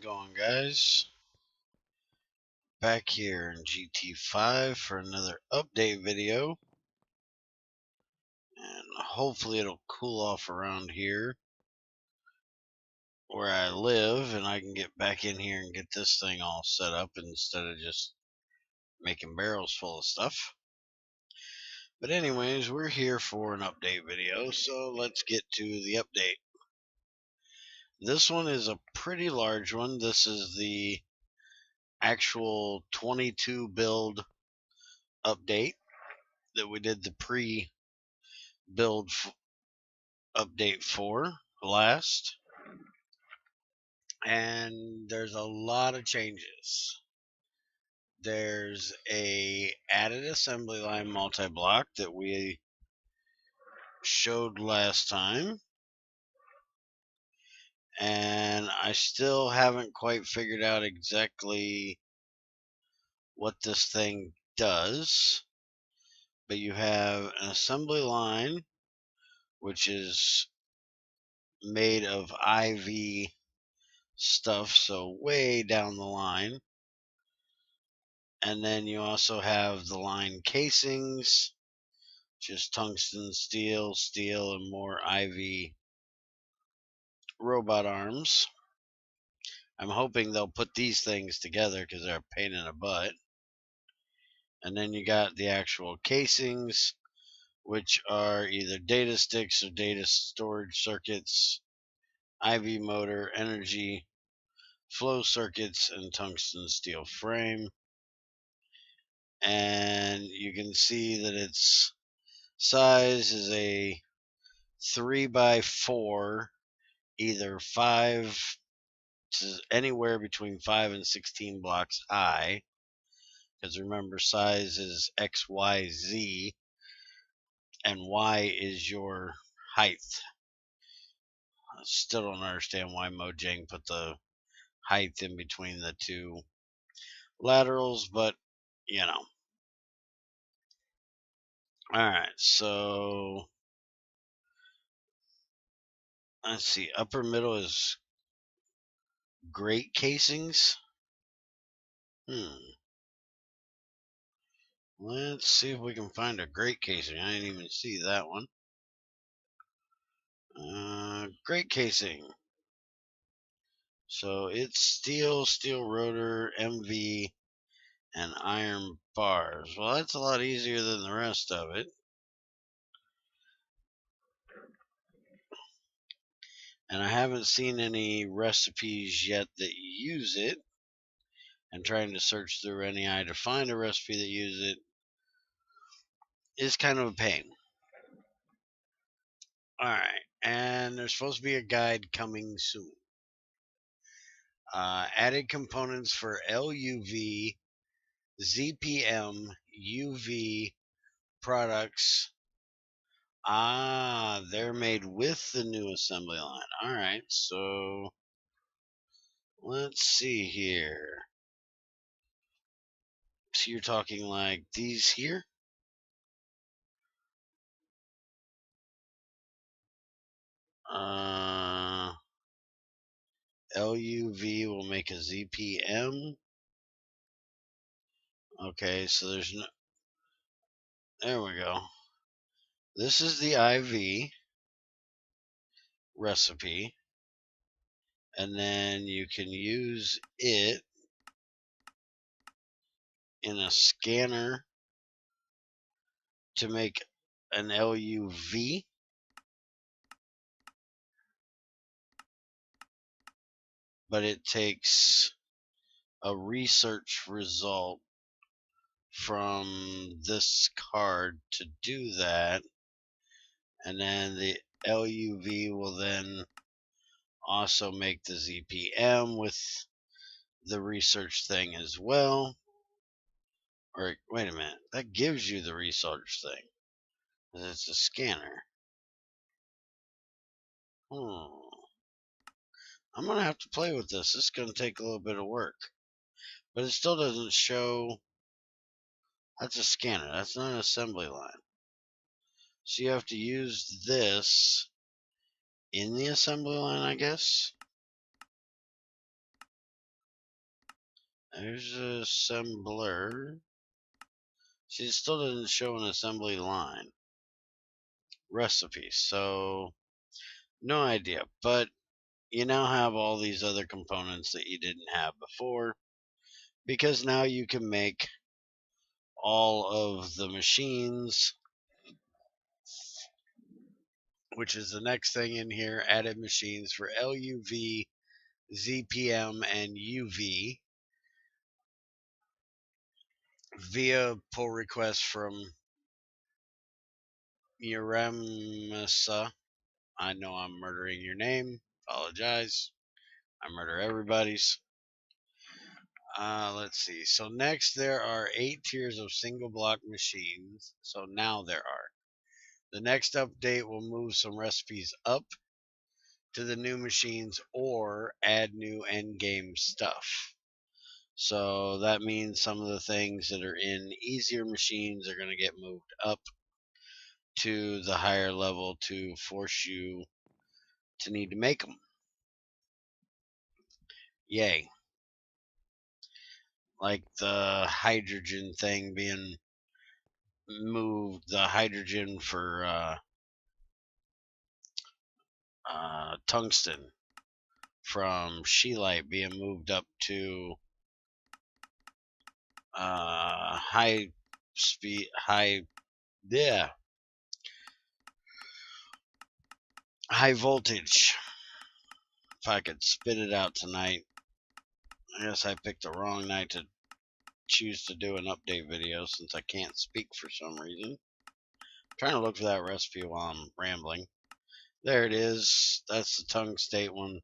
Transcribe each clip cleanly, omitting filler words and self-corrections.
going, guys? Back here in GT5 for another update video, and hopefully it'll cool off around here where I live and I can get back in here and get this thing all set up instead of just making barrels full of stuff. But anyways, we're here for an update video, so let's get to the update. This one is a pretty large one. This is the actual 22 build update that we did the pre-build update for last, and there's a lot of changes. There's a added assembly line multi-block that we showed last time, and I still haven't quite figured out exactly what this thing does. But you have an assembly line which is made of IV stuff, so way down the line. And then you also have the line casings, just tungsten steel, and more IV robot arms. I'm hoping they'll put these things together because they're a pain in the butt. And then you got the actual casings, which are either data sticks or data storage circuits, IV motor, energy, flow circuits, and tungsten steel frame. And you can see that its size is a 3x4, either 5 to anywhere between 5 and 16 blocks high, because remember, size is X, Y, Z, and Y is your height. I still don't understand why Mojang put the height in between the two laterals, but you know. Alright, so let's see. Upper middle is great casings. Let's see if we can find a great casing. I didn't even see that one. Great casing. So it's steel rotor, MV, and iron bars. Well, that's a lot easier than the rest of it. And I haven't seen any recipes yet that use it. And trying to search through NEI to find a recipe that uses it is kind of a pain. Alright, and there's supposed to be a guide coming soon. Added components for LUV, ZPM, UV products. They're made with the new assembly line. Alright, so let's see here. So you're talking like these here? LUV will make a ZPM. Okay, so there's no. There we go. This is the IV recipe, and then you can use it in a scanner to make an LUV. But it takes a research result from this card to do that, and then the LUV will then also make the ZPM with the research thing as well. Or wait a minute, that gives you the research thing. It's a scanner. I'm gonna have to play with this. This is gonna take a little bit of work, but it still doesn't show. That's a scanner. That's not an assembly line. So you have to use this in the assembly line, I guess. There's an assembler. See, it still doesn't show an assembly line. Recipe. So, no idea. But you now have all these other components that you didn't have before, because now you can make all of the machines, which is the next thing in here. Added machines for LUV, ZPM, and UV via pull request from Uramasa. I know I'm murdering your name. Apologize. I murder everybody's. Let's see. So next there are 8 tiers of single block machines. So now there are. The next update will move some recipes up to the new machines or add new end game stuff. So that means some of the things that are in easier machines are going to get moved up to the higher level to force you to need to make them. Yay. Like the hydrogen thing being moved, the hydrogen for tungsten from Sheelite being moved up to high speed, high voltage. If I could spit it out tonight. I guess I picked the wrong night to choose to do an update video since I can't speak for some reason. I'm trying to look for that recipe while I'm rambling. There it is. That's the tungstate one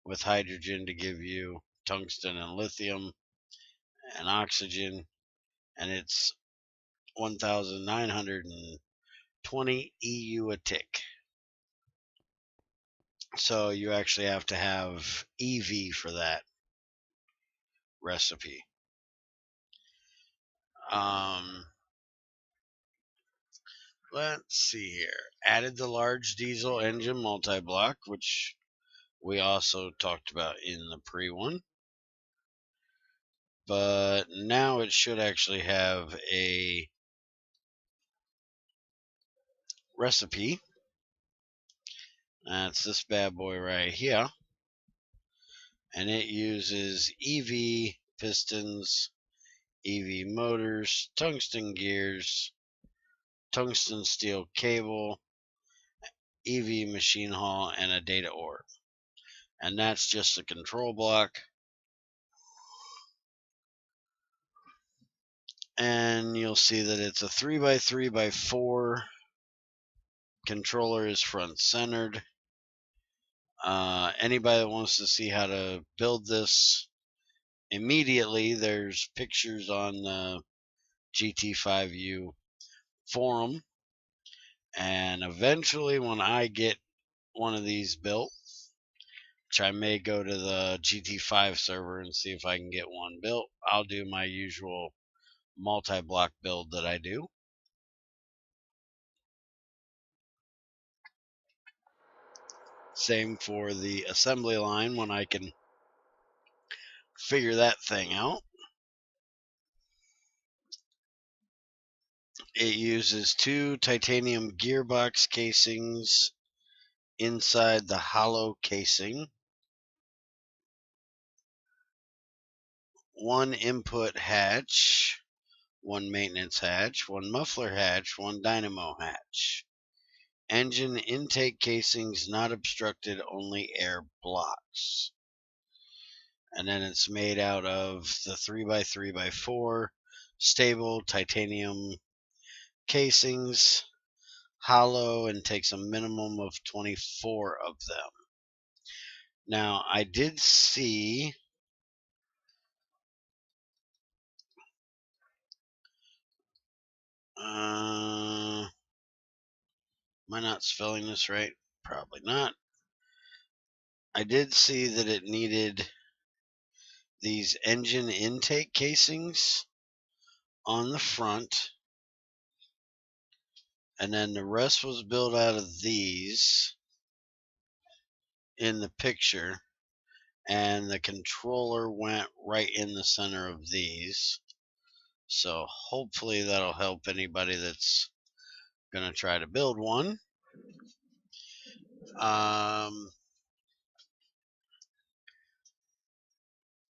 with hydrogen to give you tungsten and lithium and oxygen, and it's 1,920 EU a tick. So you actually have to have EV for that recipe. Let's see here. Added the large diesel engine multi-block, which we also talked about in the pre-one. But now it should actually have a recipe. That's this bad boy right here. And it uses EV pistons, EV motors, tungsten gears, tungsten steel cable, EV machine hall, and a data ore. And that's just a control block. And you'll see that it's a 3x3x4. Controller is front centered. Anybody that wants to see how to build this immediately, there's pictures on the GT5U forum. And eventually, when I get one of these built, which I may go to the GT5 server and see if I can get one built, I'll do my usual multi-block build that I do. Same for the assembly line when I can figure that thing out. It uses 2 titanium gearbox casings inside the hollow casing, 1 input hatch, 1 maintenance hatch, 1 muffler hatch, 1 dynamo hatch. Engine intake casings not obstructed, only air blocks. And then it's made out of the 3x3x4 stable titanium casings, hollow, and takes a minimum of 24 of them. Now, I did see am I not spelling this right? Probably not. I did see that it needed these engine intake casings on the front, and then the rest was built out of these in the picture, and the controller went right in the center of these. So hopefully that'll help anybody that's gonna try to build one.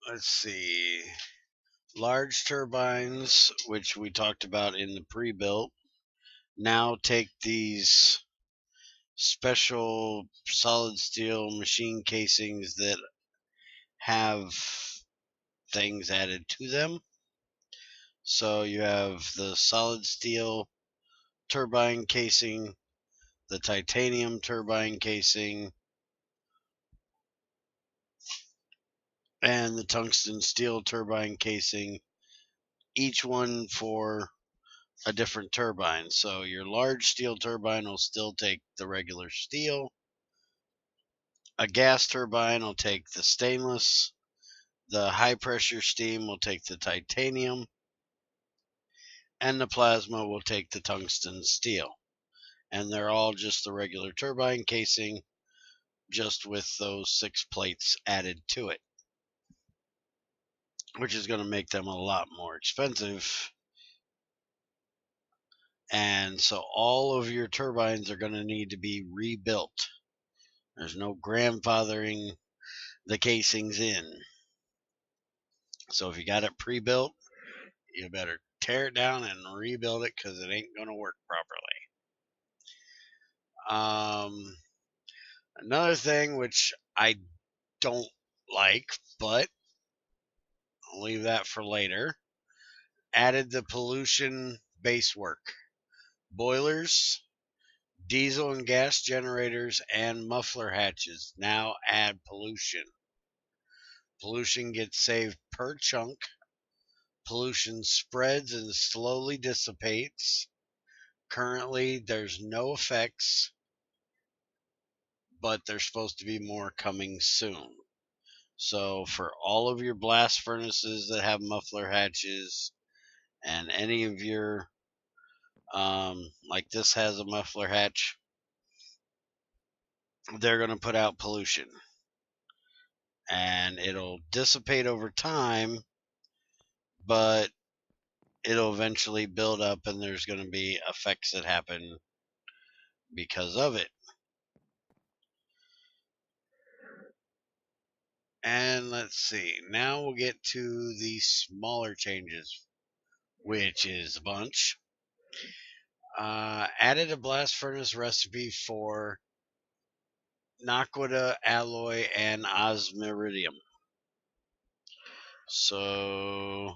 Let's see. Large turbines, which we talked about in the pre-built, now take these special solid steel machine casings that have things added to them. So you have the solid steel turbine casing, the titanium turbine casing, and the tungsten steel turbine casing, each one for a different turbine. So your large steel turbine will still take the regular steel. A gas turbine will take the stainless. The high pressure steam will take the titanium. And the plasma will take the tungsten steel. And they're all just the regular turbine casing, just with those 6 plates added to it, which is going to make them a lot more expensive. And so all of your turbines are going to need to be rebuilt. There's no grandfathering the casings in. So if you got it pre-built, you better tear it down and rebuild it, because it ain't going to work properly. Another thing which I don't like, but I'll leave that for later, added the pollution base work. Boilers, diesel and gas generators, and muffler hatches now add pollution. Pollution gets saved per chunk. Pollution spreads and slowly dissipates. Currently, there's no effects, but there's supposed to be more coming soon. So for all of your blast furnaces that have muffler hatches, and any of your, like this has a muffler hatch, they're going to put out pollution. And it'll dissipate over time, but it'll eventually build up, and there's going to be effects that happen because of it. And let's see, now we'll get to the smaller changes, which is a bunch. Added a blast furnace recipe for naquita, alloy, and osmiridium. So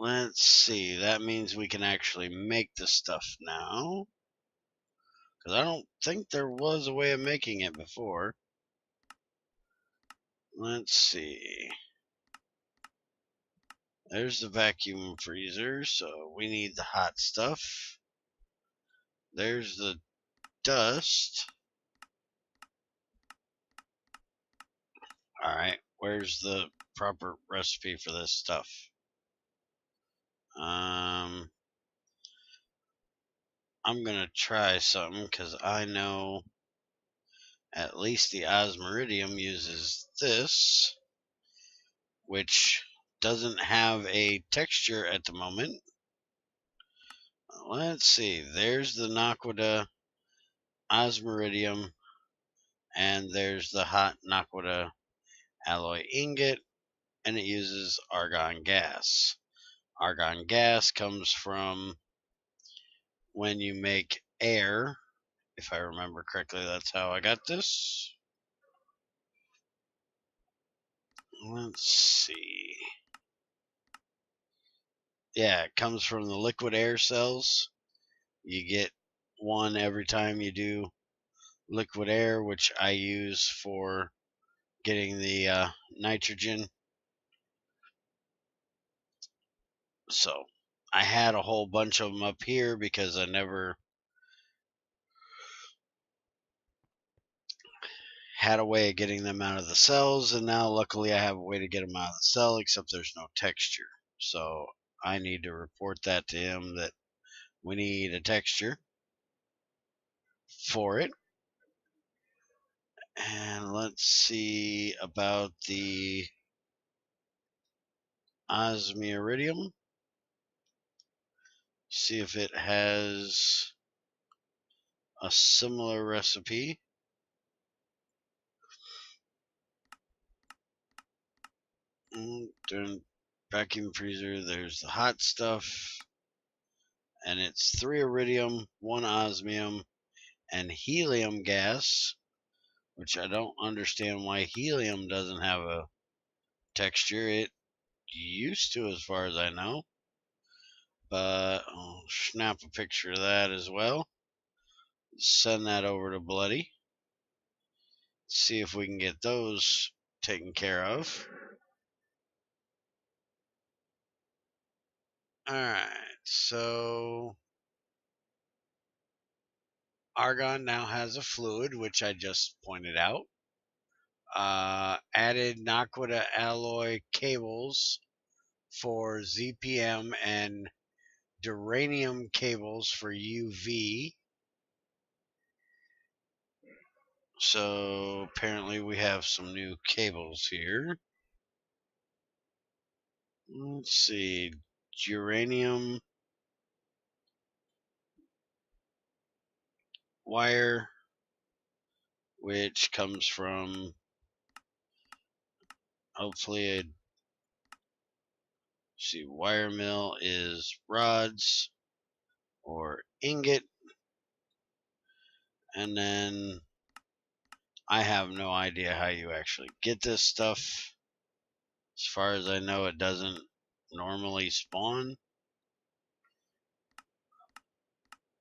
let's see, that means we can actually make the stuff now, because I don't think there was a way of making it before. Let's see. There's the vacuum freezer, so we need the hot stuff. There's the dust. Alright, where's the proper recipe for this stuff? I'm gonna try something, because I know at least the osmiridium uses this, which doesn't have a texture at the moment. Let's see, there's the naquita osmiridium, and there's the hot naquita alloy ingot, and it uses argon gas. Argon gas comes from when you make air. If I remember correctly, that's how I got this. Let's see. Yeah, it comes from the liquid air cells. You get one every time you do liquid air, which I use for getting the nitrogen. So I had a whole bunch of them up here because I never had a way of getting them out of the cells, and now luckily I have a way to get them out of the cell, except there's no texture. So I need to report that to him that we need a texture for it. And let's see about the osmiridium. See if it has a similar recipe. Vacuum freezer, there's the hot stuff, and it's 3 iridium, 1 osmium, and helium gas, which I don't understand why helium doesn't have a texture. It used to, as far as I know, but I'll snap a picture of that as well. Send that over to Bloody. See if we can get those taken care of. Alright, so argon now has a fluid, which I just pointed out. Added Naquita alloy cables for ZPM and duranium cables for UV. So apparently we have some new cables here. Let's see, uranium wire, which comes from hopefully a wire mill is rods or ingot, and then I have no idea how you actually get this stuff. As far as I know, it doesn't normally spawn.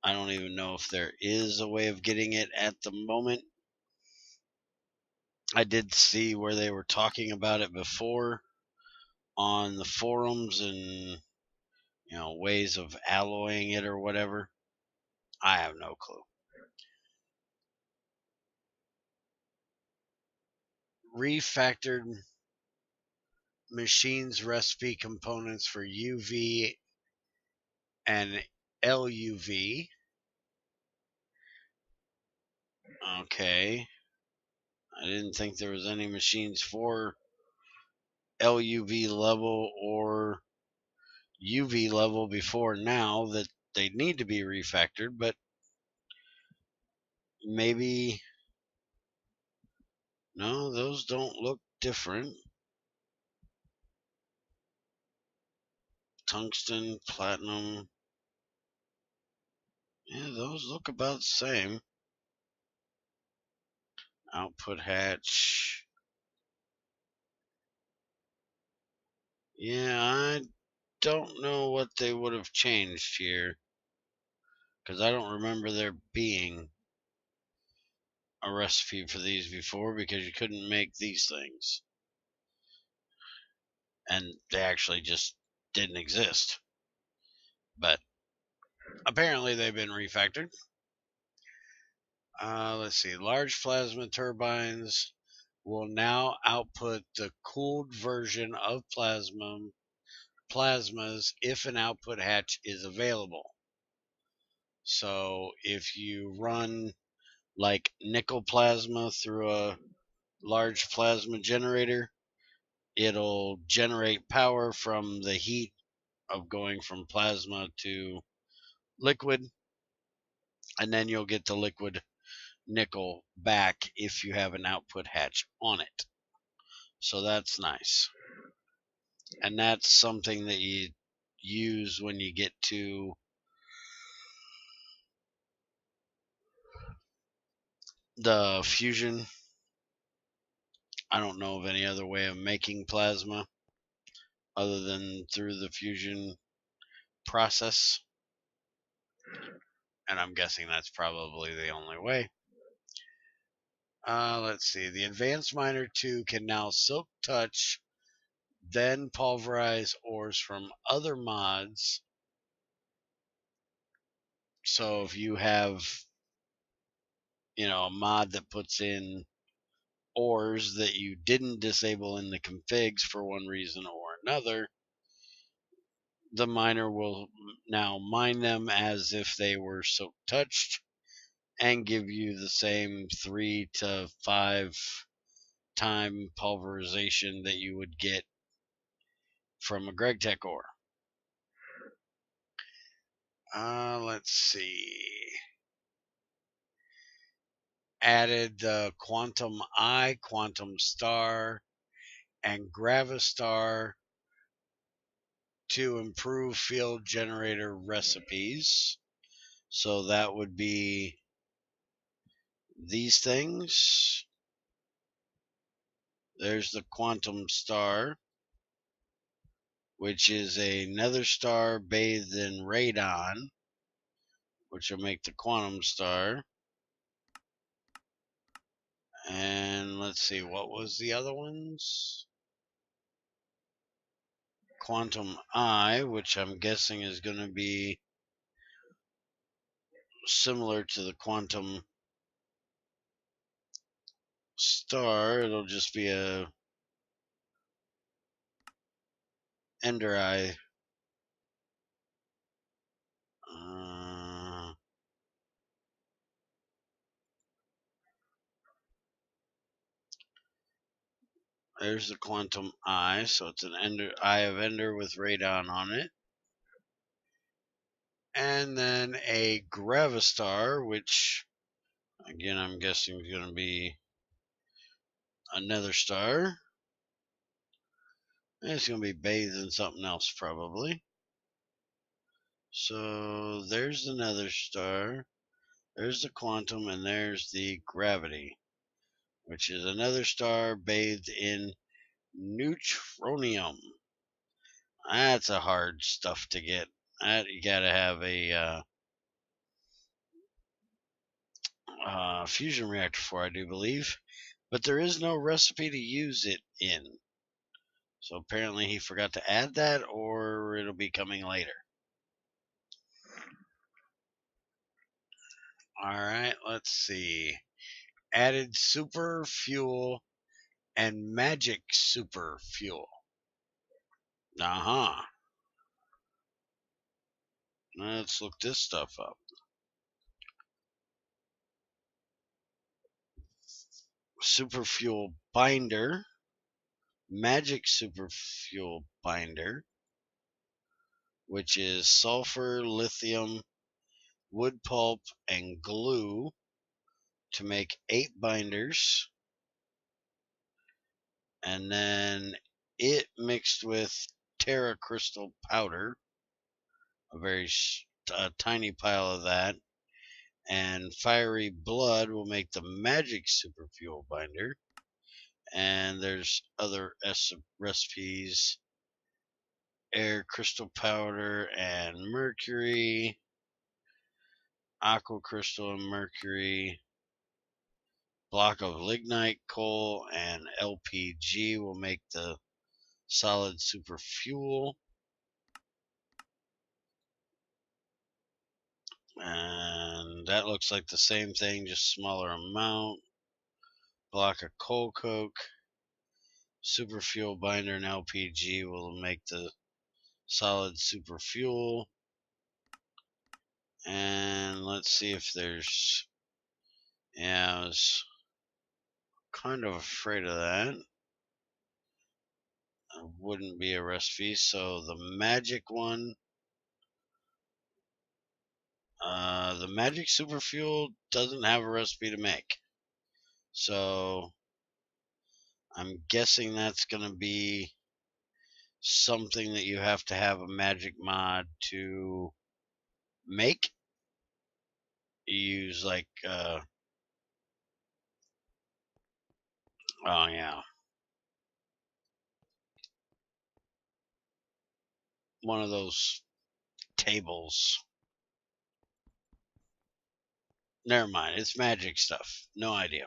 I don't even know if there is a way of getting it at the moment. I did see where they were talking about it before on the forums and ways of alloying it or whatever. I have no clue. Refactored machines recipe components for UV and LUV. Okay. I didn't think there was any machines for LUV level or UV level before now that they need to be refactored, but maybe no, those don't look different. Tungsten, platinum. Yeah, those look about the same. Output hatch. Yeah, I don't know what they would have changed here, because I don't remember there being a recipe for these before, because you couldn't make these things. And they actually just didn't exist. But apparently they've been refactored. Let's see. Large plasma turbines will now output the cooled version of plasmas if an output hatch is available. So if you run like nickel plasma through a large plasma generator, it'll generate power from the heat of going from plasma to liquid, and then you'll get the liquid nickel back if you have an output hatch on it. So that's nice. And that's something that you use when you get to the fusion. I don't know of any other way of making plasma other than through the fusion process. And I'm guessing that's probably the only way. Let's see. The Advanced Miner 2 can now silk touch, then pulverize ores from other mods. So if you have, a mod that puts in ores that you didn't disable in the configs for one reason or another, the miner will now mine them as if they were silk touched, and give you the same 3 to 5 time pulverization that you would get from a Gregtech ore. Let's see. Added the Quantum Eye, Quantum Star, and Gravistar to improve field generator recipes. So that would be these things. There's the Quantum Star, which is a nether star bathed in radon, which will make the Quantum Star. And let's see, what was the other ones? Quantum Eye, which I'm guessing is going to be similar to the Quantum Star. It'll just be a Ender Eye. There's the Quantum Eye, so it's an Eye of Ender with radon on it. And then a Gravistar, which again I'm guessing is going to be another star. And it's going to be bathed in something else probably. So there's the nether star, there's the Quantum, and there's the Gravity, which is another star bathed in neutronium. That's a hard stuff to get. That you gotta have a fusion reactor for, I do believe. But there is no recipe to use it in. So apparently he forgot to add that, or it'll be coming later. Alright, let's see. Added super fuel and magic super fuel. Let's look this stuff up. Super fuel binder, magic super fuel binder, which is sulfur, lithium, wood pulp, and glue to make 8 binders. And then it mixed with Terra crystal powder, a tiny pile of that, and fiery blood will make the magic super fuel binder. And there's other recipes: air crystal powder and mercury, aqua crystal and mercury, block of lignite coal and LPG will make the solid super fuel. And that looks like the same thing, just smaller amount. Block of coal coke, super fuel binder, and LPG will make the solid super fuel. And let's see if there's, yeah, I was kind of afraid of that. It wouldn't be a recipe. So the magic one, the magic super fuel doesn't have a recipe to make. So I'm guessing that's going to be something that you have to have a magic mod to make. You use like, oh yeah, one of those tables. Never mind, it's magic stuff. No idea.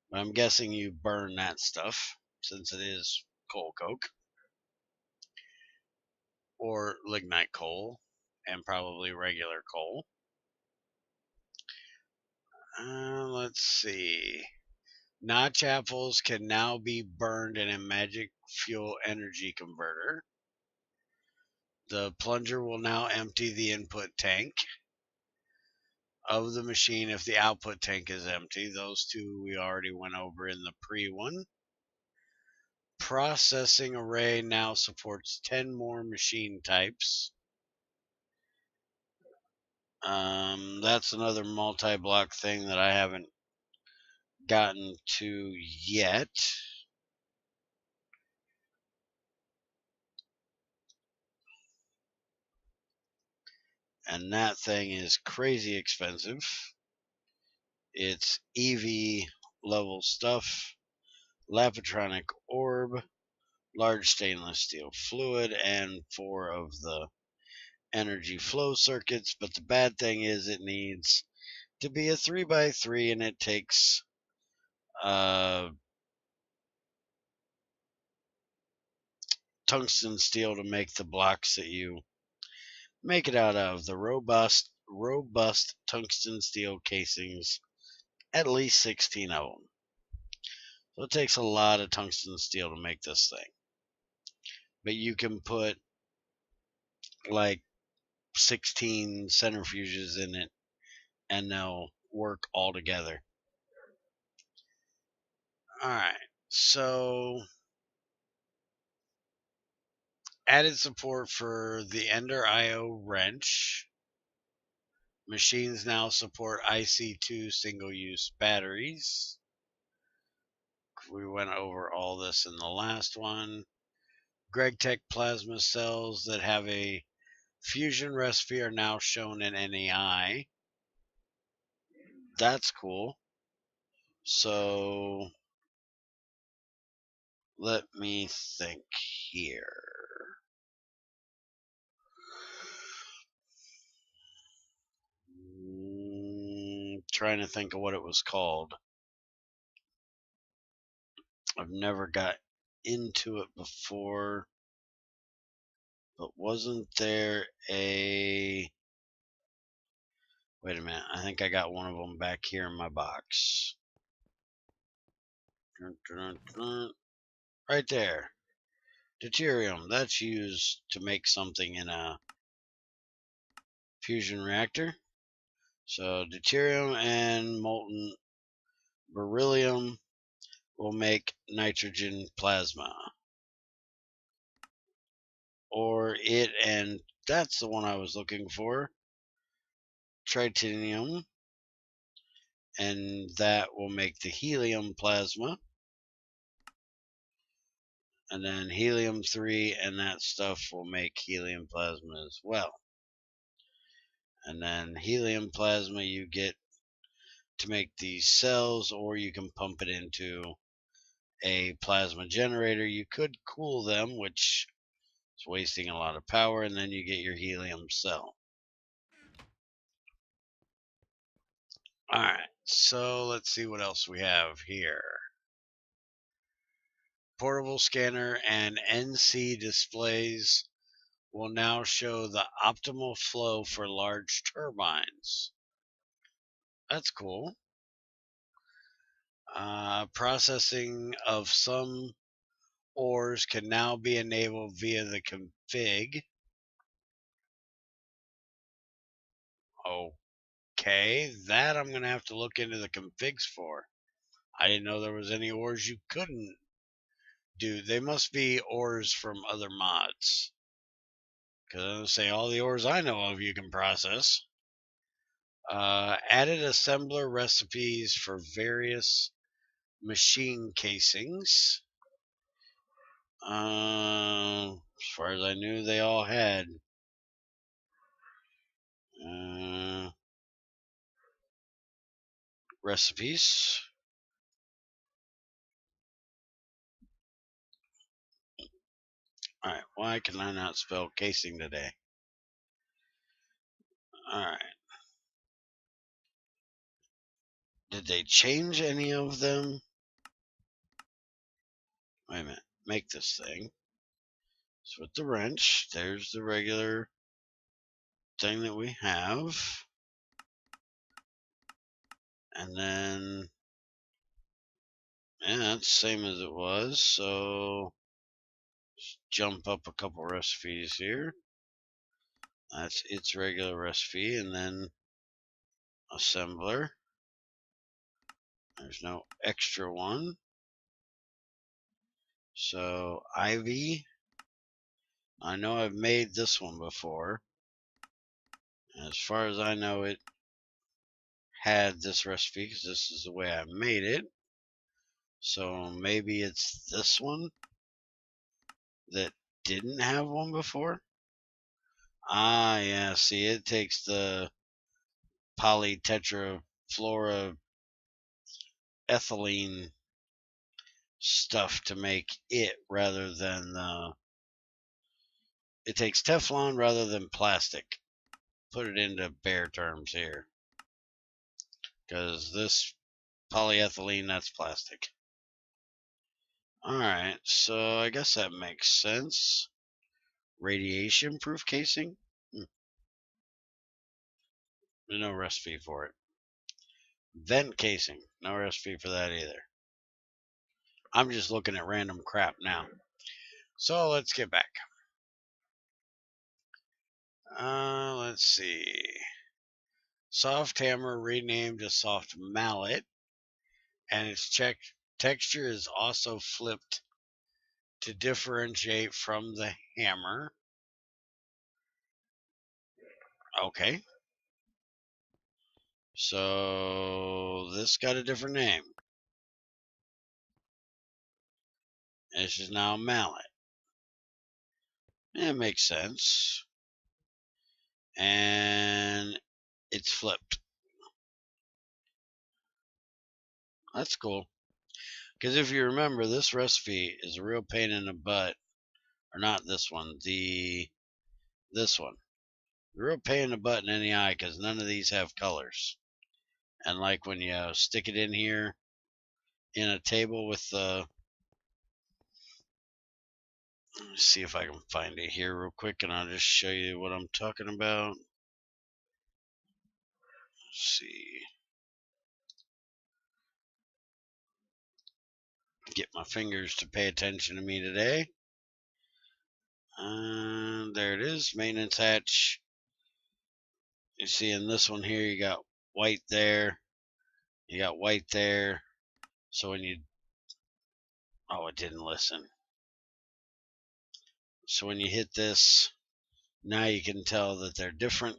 But I'm guessing you burn that stuff since it is coal coke or lignite coal and probably regular coal. Let's see. Notch apples can now be burned in a magic fuel energy converter. The plunger will now empty the input tank. of the machine if the output tank is empty. Those two we already went over in the pre-one. Processing array now supports 10 more machine types. That's another multi-block thing that I haven't gotten to yet. And that thing is crazy expensive. It's EV level stuff, Lapatronic orb, large stainless steel fluid, and 4 of the energy flow circuits. But the bad thing is it needs to be a 3x3, and it takes tungsten steel to make the blocks that you make it out of. The robust tungsten steel casings, at least 16 of them. So it takes a lot of tungsten steel to make this thing. But you can put like 16 centrifuges in it and they'll work all together. Alright, so added support for the Ender IO wrench. Machines now support IC2 single-use batteries. We went over all this in the last one. Gregtech plasma cells that have a fusion recipe are now shown in NEI. That's cool. So let me think here. Trying to think of what it was called. I've never got into it before. But wasn't there a... Wait a minute. I think I got one of them back here in my box. Right there. Deuterium. That's used to make something in a fusion reactor. So deuterium and molten beryllium will make nitrogen plasma. Or it, and that's the one I was looking for, tritinium, and that will make the helium plasma. And then helium-3 and that stuff will make helium plasma as well. And then helium plasma you get to make these cells, or you can pump it into a plasma generator. You could cool them, which is wasting a lot of power, and then you get your helium cell. Alright, so let's see what else we have here. Portable scanner and NC displays will now show the optimal flow for large turbines. That's cool. Processing of some ores can now be enabled via the config. Okay, that I'm going to have to look into the configs for. I didn't know there was any ores you couldn't do. They must be ores from other mods. Because I'm going to say all the ores I know of you can process. Added assembler recipes for various machine casings. As far as I knew, they all had recipes. Alright, why can I not spell casing today? Alright. Did they change any of them? Wait a minute. Make this thing. So with the wrench, there's the regular thing that we have. And then, yeah, that's the same as it was. So just jump up a couple recipes here. That's its regular recipe. And then assembler. There's no extra one. So Ivy, I know I've made this one before. As far as I know, it had this recipe because this is the way I made it. So maybe it's this one that didn't have one before. Ah, yeah. See, it takes the polytetrafluoroethylene stuff to make it rather than it takes Teflon rather than plastic. Put it into bare terms here, because this polyethylene, that's plastic. Alright, so I guess that makes sense. Radiation proof casing? There's no recipe for it. Vent casing, no recipe for that either. I'm just looking at random crap now. So let's get back. Let's see. Soft hammer renamed to soft mallet, and its texture is also flipped to differentiate from the hammer. Okay. So this got a different name. This is now a mallet. It makes sense. And it's flipped. That's cool. Because if you remember, this recipe is a real pain in the butt. Or not this one. This one. A real pain in the butt in any eye because none of these have colors. And like when you stick it in here in a table with the... Let me see if I can find it here real quick and I'll just show you what I'm talking about. Let's see. Get my fingers to pay attention to me today. There it is, maintenance hatch. You see in this one here, you got white there. You got white there. So when you... Oh, it didn't listen. So when you hit this, now you can tell that they're different.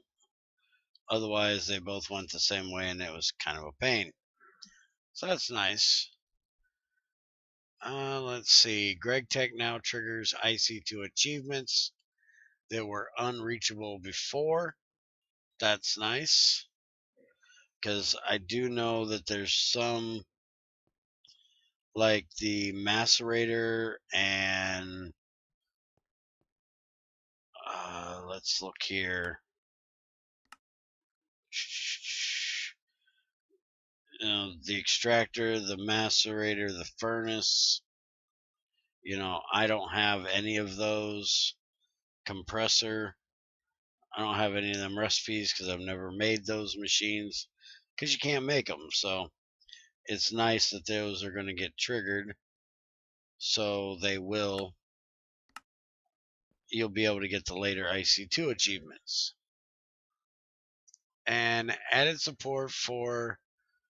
Otherwise, they both went the same way and it was kind of a pain. So that's nice. Let's see. Gregtech now triggers IC2 achievements that were unreachable before. That's nice. Because I do know that there's some, like the macerator and let's look here. You know, the extractor, the macerator, the furnace. You know, I don't have any of those. Compressor, I don't have any of them recipes because I've never made those machines because you can't make them. So it's nice that those are going to get triggered. So they will, you'll be able to get the later IC2 achievements. And added support for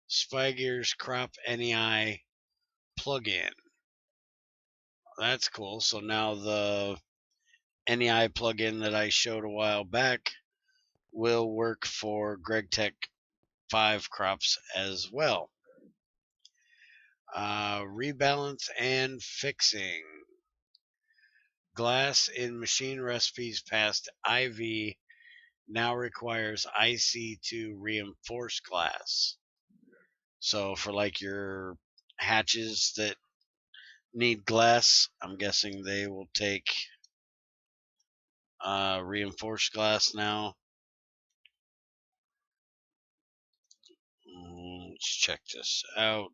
Spygear's Crop NEI plugin. That's cool. So now the NEI plugin that I showed a while back will work for Gregtech 5 crops as well. Rebalance and fixing. Glass in machine recipes past IV now requires IC to reinforce glass. So for like your hatches that need glass, I'm guessing they will take reinforced glass now. Let's check this out.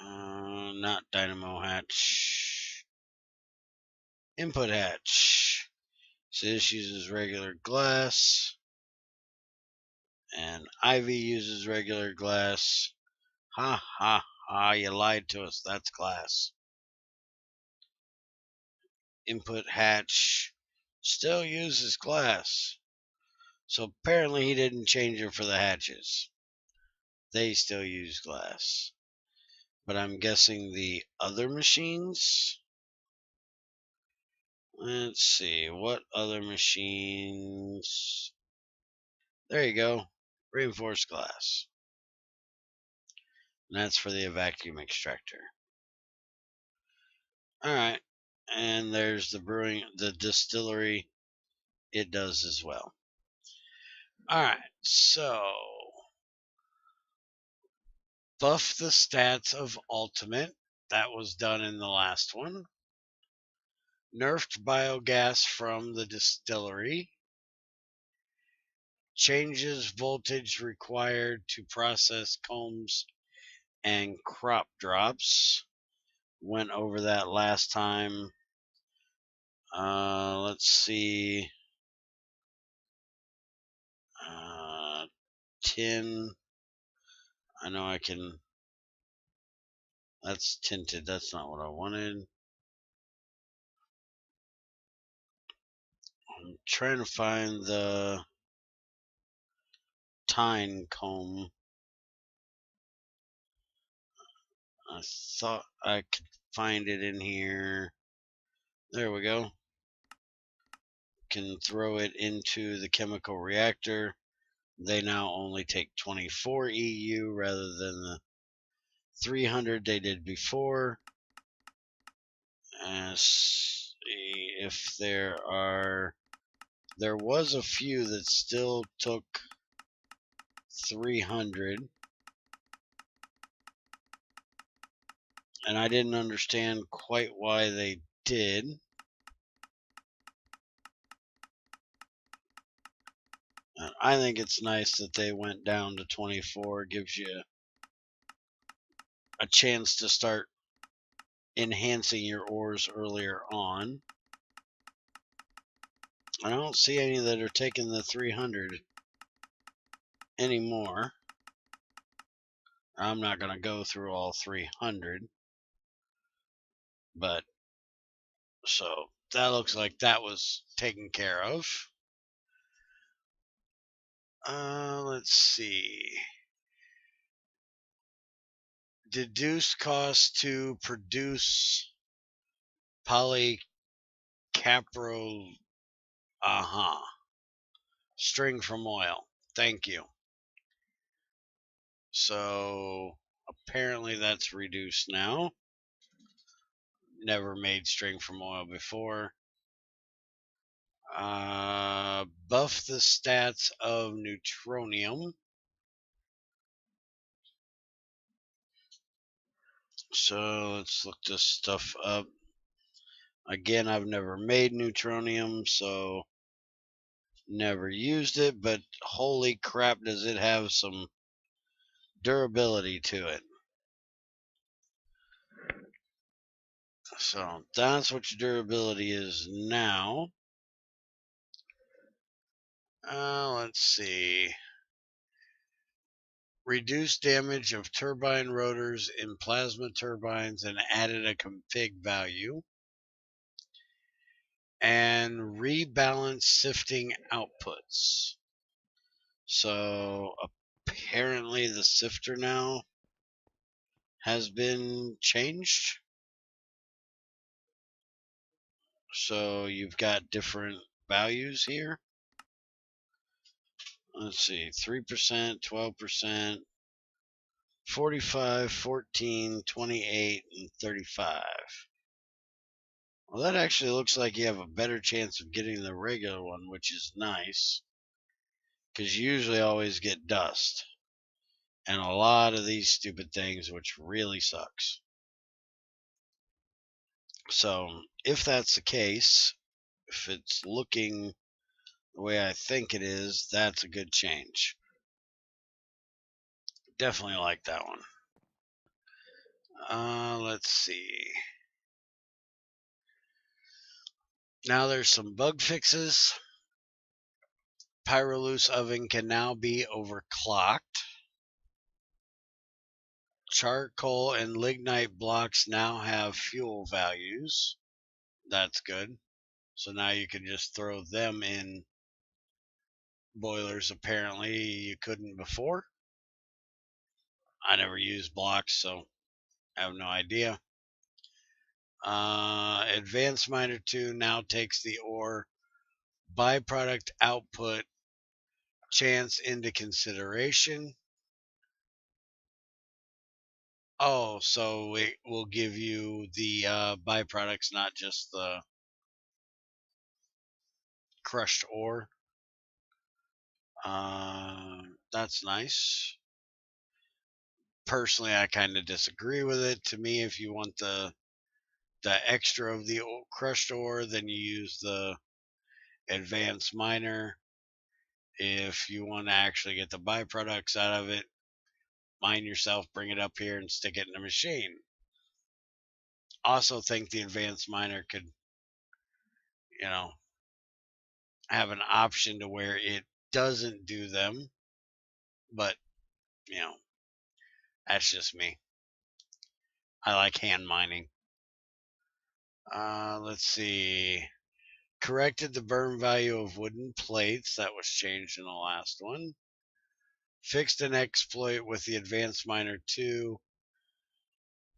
Not dynamo hatch. Input hatch. So this uses regular glass. And Ivy uses regular glass. Ha ha ha, you lied to us. That's glass. Input hatch still uses glass. So apparently he didn't change them for the hatches. They still use glass. But I'm guessing the other machines. Let's see, what other machines? There you go, reinforced glass. And that's for the vacuum extractor. Alright, and there's the distillery. It does as well. Alright, so buff the stats of Ultimate. That was done in the last one. Nerfed biogas from the distillery. Changes voltage required to process combs and crop drops. Went over that last time. Let's see. 10. I know I can. That's tinted. That's not what I wanted. I'm trying to find the tine comb. I thought I could find it in here. There we go. Can throw it into the chemical reactor. They now only take 24 EU rather than the 300 they did before. And see if there was a few that still took 300, and I didn't understand quite why they did. And I think it's nice that they went down to 24. Gives you a chance to start enhancing your ores earlier on. I don't see any that are taking the 300 anymore. I'm not going to go through all 300, but so that looks like that was taken care of. Let's see. Deduce cost to produce polycapro. String from oil. Thank you. So apparently that's reduced now. Never made string from oil before. Buff the stats of neutronium. So let's look this stuff up. Again, I've never made neutronium, so never used it, but holy crap, does it have some durability to it. So that's what your durability is now. Let's see. Reduce damage of turbine rotors in plasma turbines and added a config value. And rebalance sifting outputs. So apparently the sifter now has been changed. So you've got different values here. Let's see, 3%, 12%, 45, 14, 28, and 35. Well, that actually looks like you have a better chance of getting the regular one, which is nice, because you usually always get dust and a lot of these stupid things, which really sucks. So if that's the case, if it's looking the way I think it is, that's a good change. Definitely like that one. Let's see. Now there's some bug fixes. Pyroluce oven can now be overclocked. Charcoal and lignite blocks now have fuel values. That's good. So now you can just throw them in boilers apparently you couldn't before. I never used blocks, so I have no idea. Advanced Miner 2 now takes the ore byproduct output chance into consideration. Oh, so it will give you the byproducts, not just the crushed ore. That's nice. Personally, I kind of disagree with it. To me, if you want the extra of the crushed ore, then you use the advanced miner. If you want to actually get the byproducts out of it, mine yourself, bring it up here and stick it in the machine. Also think the advanced miner could, have an option to where it doesn't do them, but that's just me. I like hand mining. Let's see. Corrected the burn value of wooden plates. That was changed in the last one. Fixed an exploit with the advanced miner 2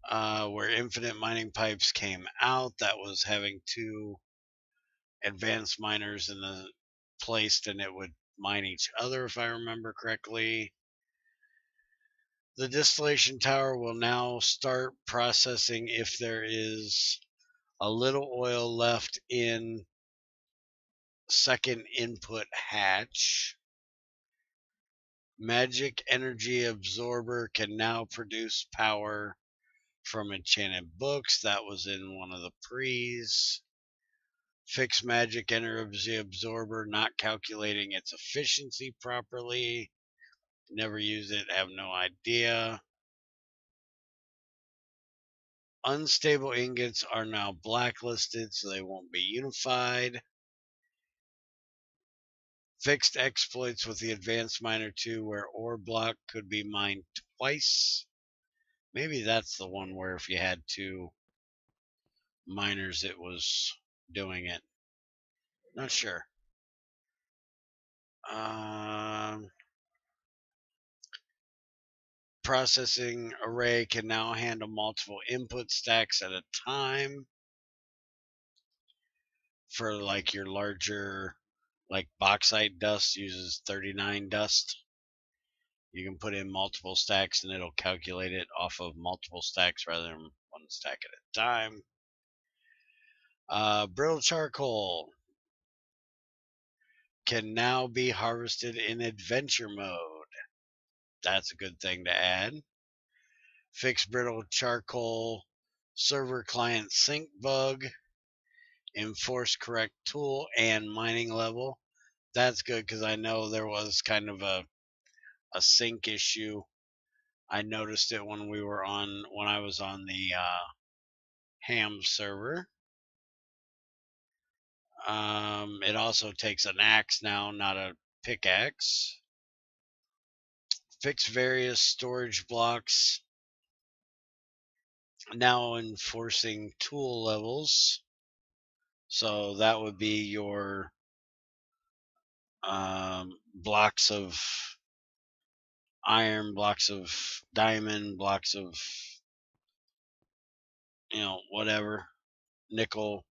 where infinite mining pipes came out. That was having 2 advanced miners in the placed, and it would mine each other, if I remember correctly. The distillation tower will now start processing if there is a little oil left in second input hatch. Magic energy absorber can now produce power from enchanted books. That was in one of the pre's. Fix magic energy absorber not calculating its efficiency properly. Never use it, have no idea. Unstable ingots are now blacklisted, so they won't be unified. Fixed exploits with the advanced miner 2 where ore block could be mined twice. Maybe that's the one where if you had 2 miners it was doing it. Not sure. Processing array can now handle multiple input stacks at a time. For like your larger, like bauxite dust uses 39 dust. You can put in multiple stacks and it'll calculate it off of multiple stacks rather than one stack at a time. Brittle charcoal can now be harvested in adventure mode. That's a good thing to add. Fix brittle charcoal server client sync bug. Enforce correct tool and mining level. That's good because I know there was kind of a sync issue. I noticed it when I was on the ham server. It also takes an axe now, not a pickaxe. Fix various storage blocks. Now enforcing tool levels. So that would be your blocks of iron, blocks of diamond, blocks of whatever, nickel.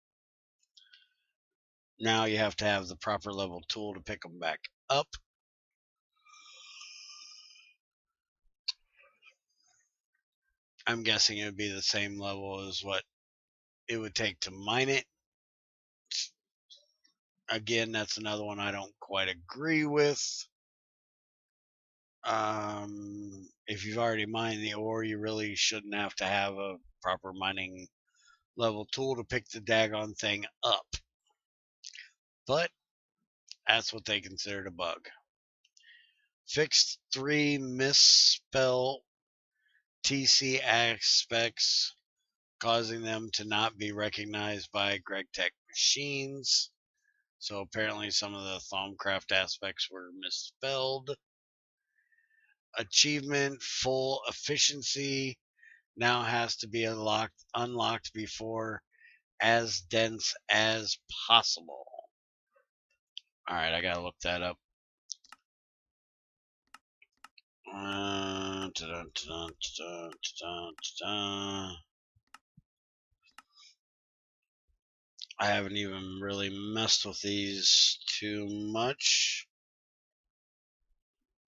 Now you have to have the proper level tool to pick them back up. I'm guessing it would be the same level as what it would take to mine it. Again, that's another one I don't quite agree with. If you've already mined the ore, you really shouldn't have to have a proper mining level tool to pick the daggone thing up. But that's what they considered a bug. Fixed 3 misspell TC aspects, causing them to not be recognized by Gregtech machines. So apparently some of the Thaumcraft aspects were misspelled. Achievement full efficiency now has to be unlocked before as dense as possible. Alright, I gotta look that up. I haven't even really messed with these too much.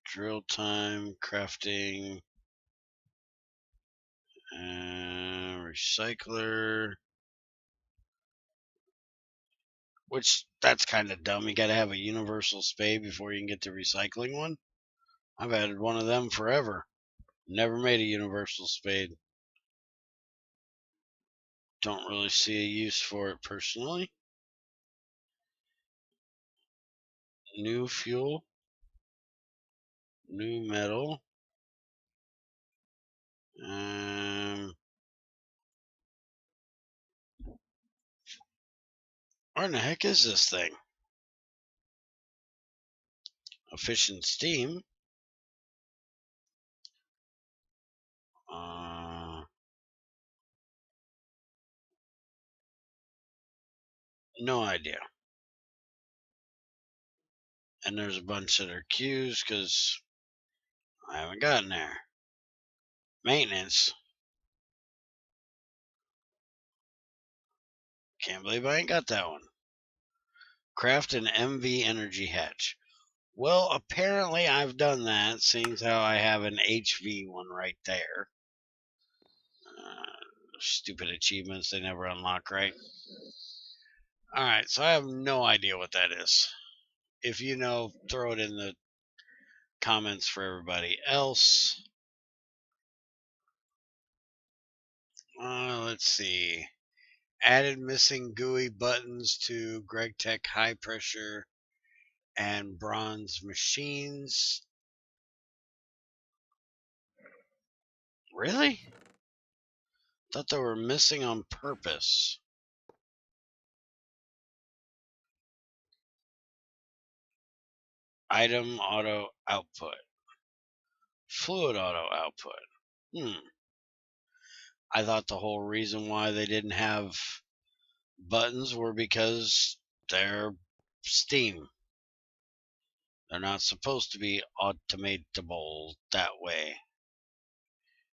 Drill time, crafting, recycler. Which, that's kind of dumb. You gotta have a universal spade before you can get the recycling one. I've had one of them forever. Never made a universal spade. Don't really see a use for it personally. New fuel. New metal. What in the heck is this thing? Efficient steam. No idea. And there's a bunch that are Q's because I haven't gotten there. Maintenance. Can't believe I ain't got that one. Craft an MV energy hatch. Well, apparently I've done that, seeing how I have an HV one right there. Stupid achievements, they never unlock, right? Alright, so I have no idea what that is. If you know, throw it in the comments for everybody else. Let's see. Added missing GUI buttons to Gregtech high pressure and bronze machines. Really? Thought they were missing on purpose. Item auto output. Fluid auto output. I thought the whole reason why they didn't have buttons were because they're Steam. They're not supposed to be automatable that way.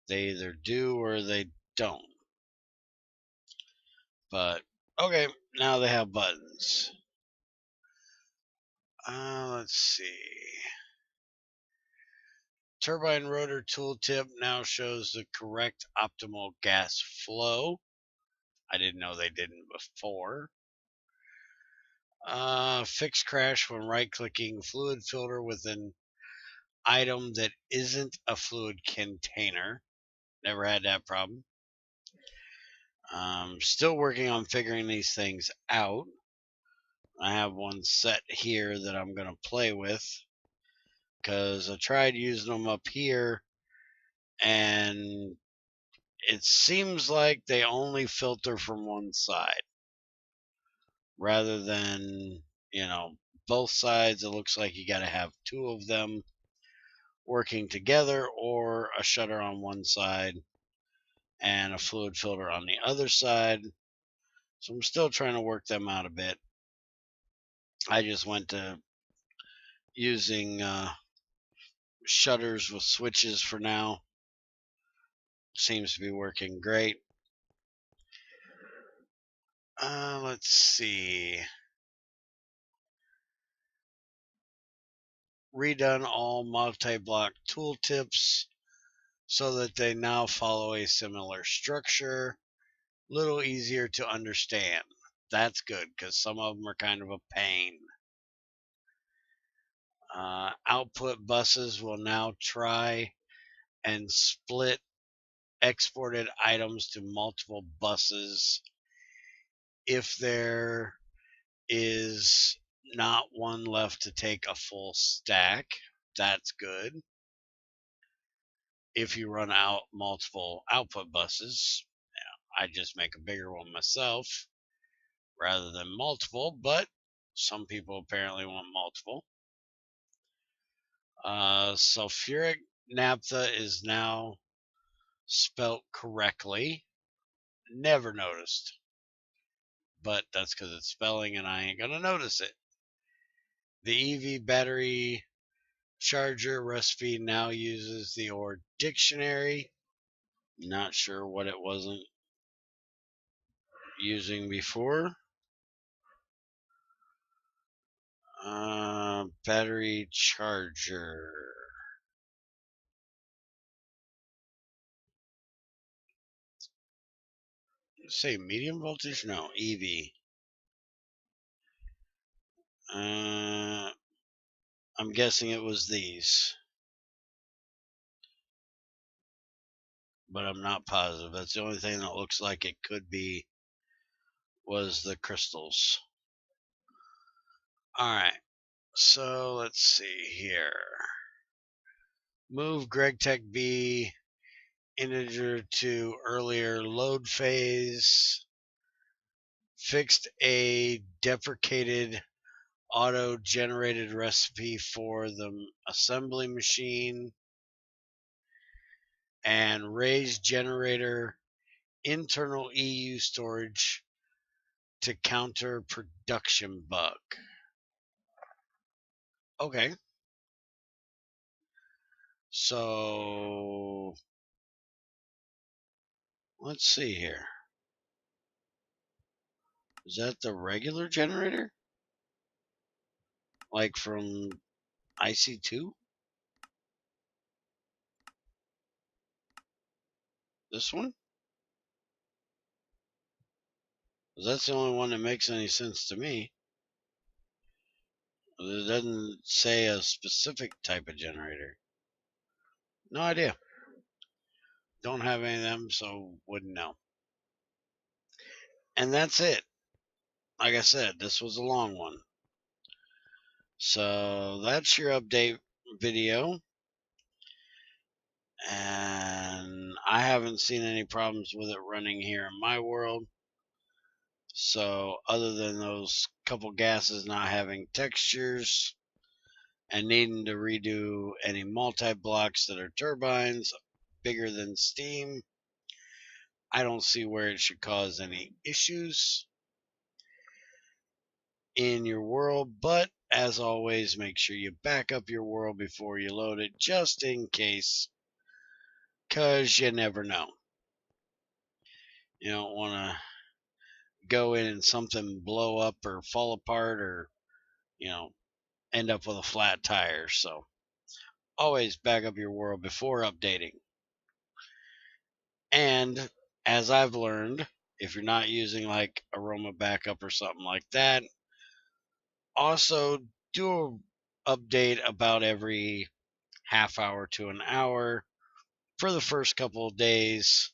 They either do or they don't. But, okay, now they have buttons. Let's see. Turbine rotor tooltip now shows the correct optimal gas flow. I didn't know they didn't before. Fix crash when right-clicking fluid filter with an item that isn't a fluid container. Never had that problem. Still working on figuring these things out. I have one set here that I'm going to play with because I tried using them up here and it seems like they only filter from one side rather than, both sides. It looks like you got to have two of them working together or a shutter on one side and a fluid filter on the other side. So I'm still trying to work them out a bit. I just went to using shutters with switches for now. Seems to be working great. Let's see. Redone all multi-block tooltips so that they now follow a similar structure. Little easier to understand. That's good because some of them are kind of a pain. Output buses will now try and split exported items to multiple buses if there is not one left to take a full stack. That's good. If you run out multiple output buses, I just make a bigger one myself rather than multiple, but some people apparently want multiple. Sulfuric naphtha is now spelt correctly. Never noticed. But that's because it's spelling and I ain't going to notice it. The EV battery charger recipe now uses the OR dictionary. Not sure what it wasn't using before. Battery charger. Say medium voltage? No, EV. I'm guessing it was these, but I'm not positive. That's the only thing that looks like it could be, was the crystals. All right, so let's see here. Move Gregtech B integer to earlier load phase. Fixed a deprecated auto-generated recipe for the assembly machine, and raise generator internal EU storage to counter production bug. Okay. So let's see here. Is that the regular generator? Like from IC2? This one? Because that's the only one that makes any sense to me. It doesn't say a specific type of generator. No idea. Don't have any of them, so wouldn't know. And that's it. Like I said, this was a long one. So that's your update video. And I haven't seen any problems with it running here in my world. So other than those couple gases not having textures and needing to redo any multi-blocks that are turbines bigger than steam, I don't see where it should cause any issues in your world. But as always, make sure you back up your world before you load it, just in case, because you never know. You don't want to go in and something blow up or fall apart, or end up with a flat tire. So always back up your world before updating. And as I've learned, if you're not using like aroma backup or something like that, also do a update about every half hour to an hour for the first couple of days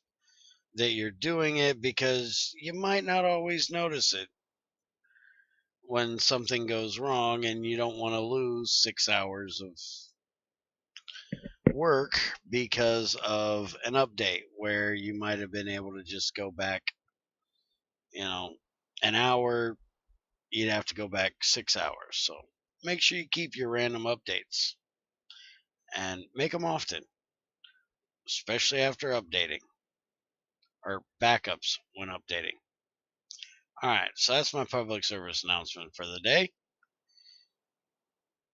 that you're doing it, because you might not always notice it when something goes wrong, and you don't want to lose 6 hours of work because of an update where you might have been able to just go back, an hour. You'd have to go back 6 hours. So make sure you keep your random updates and make them often, especially after updating, or backups when updating. All right, so that's my public service announcement for the day.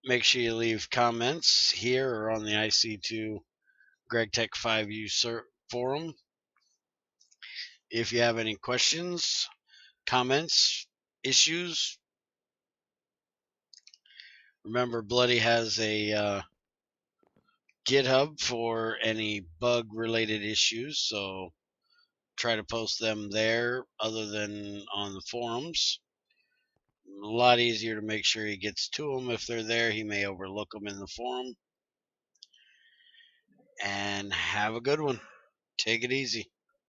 Make sure you leave comments here or on the IC2 Gregtech 5U forum. If you have any questions, comments, issues, remember Bloody has a GitHub for any bug related issues, so try to post them there other than on the forums. A lot easier to make sure he gets to them. If they're there, he may overlook them in the forum. And have a good one. Take it easy.